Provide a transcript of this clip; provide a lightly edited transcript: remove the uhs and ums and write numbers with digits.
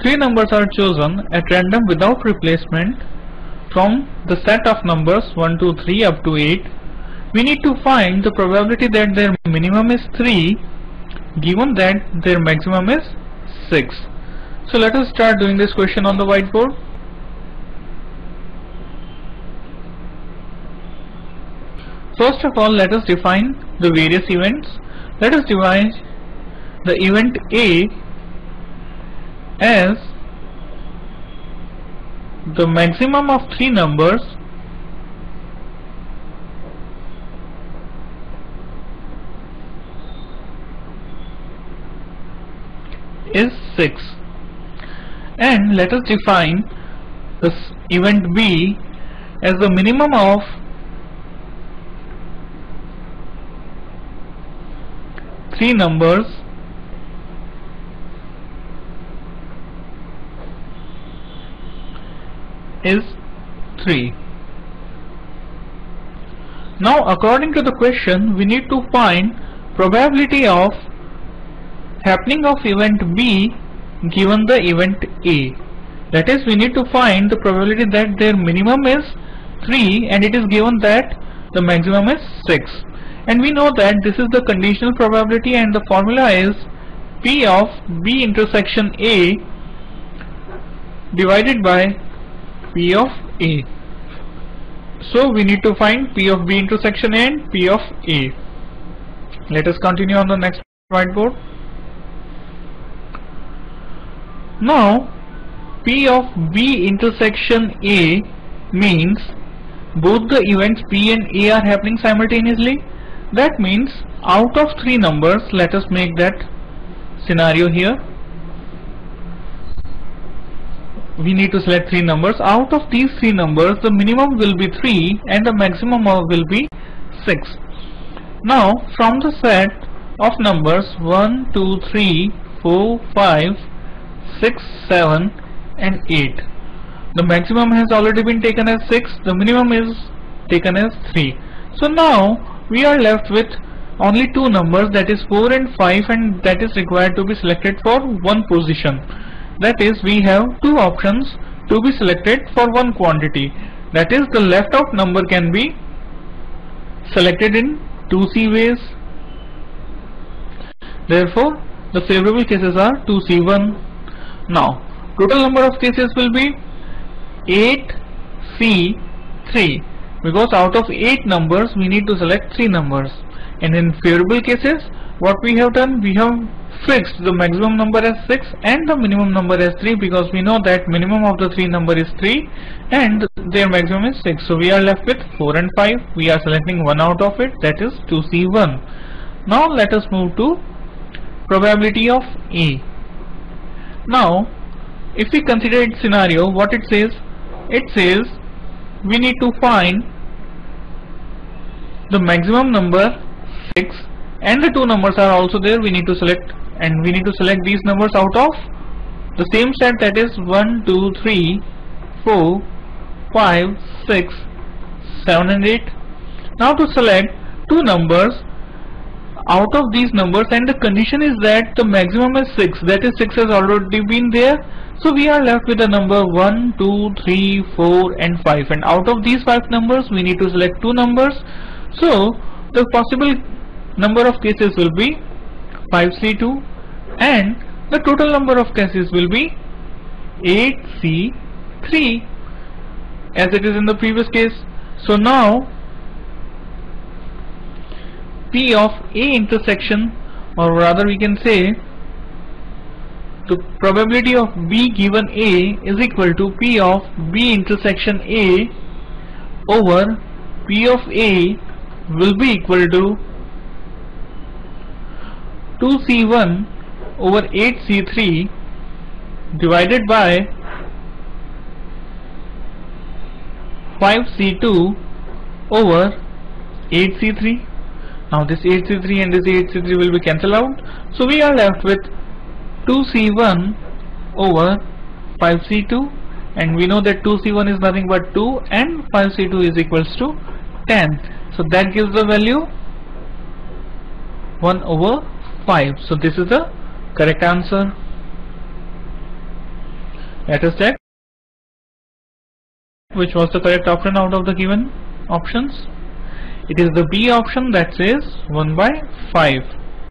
Three numbers are chosen at random without replacement from the set of numbers 1, 2, 3 up to 8. We need to find the probability that their minimum is 3 given that their maximum is 6. So let us start doing this question on the whiteboard. First of all, let us define the various events. Let us define the event A as the maximum of three numbers is 6, and let us define this event B as the minimum of three numbers is 3. Now according to the question, we need to find probability of happening of event B given the event A. That is, we need to find the probability that their minimum is 3 and it is given that the maximum is 6. And we know that this is the conditional probability, and the formula is P of B intersection A divided by P of A. So we need to find P of B intersection A and P of A. Let us continue on the next whiteboard. Now P of B intersection A means both the events B and A are happening simultaneously. That means out of three numbers, let us make that scenario here. We need to select three numbers. Out of these three numbers, the minimum will be 3 and the maximum will be 6. Now from the set of numbers 1, 2, 3, 4, 5, 6, 7 and 8, the maximum has already been taken as 6, the minimum is taken as 3. So now we are left with only two numbers, that is 4 and 5, and that is required to be selected for one position. That is, we have two options to be selected for one quantity. That is, the left out number can be selected in 2C ways. Therefore, the favorable cases are 2C1. Now, total number of cases will be 8C3, because out of 8 numbers we need to select 3 numbers. And in favorable cases, what we have done, we have fixed the maximum number as 6 and the minimum number as 3, because we know that minimum of the 3 number is 3 and their maximum is 6. So we are left with 4 and 5. We are selecting one out of it, that is 2C1. Now let us move to probability of A. Now if we consider its scenario, what it says? It says we need to find the maximum number 6 and the two numbers are also there. We need to select, and we need to select these numbers out of the same set, that is 1, 2, 3, 4, 5, 6, 7 and 8. Now to select two numbers out of these numbers, and the condition is that the maximum is 6, that is 6 has already been there. So we are left with the number 1, 2, 3, 4 and 5, and out of these 5 numbers we need to select two numbers. So the possible number of cases will be 5C2 and the total number of cases will be 8C3 as it is in the previous case. So now P of A intersection, or rather we can say the probability of B given A is equal to P of B intersection A over P of A will be equal to 2C1 over 8C3 divided by 5C2 over 8C3. Now this 8C3 and this 8C3 will be cancelled out. So we are left with 2C1 over 5C2, and we know that 2C1 is nothing but 2 and 5C2 is equals to 10. So that gives the value 1 over 5. So this is the correct answer. Let us check which was the correct option out of the given options. It is the B option, that says 1 by 5.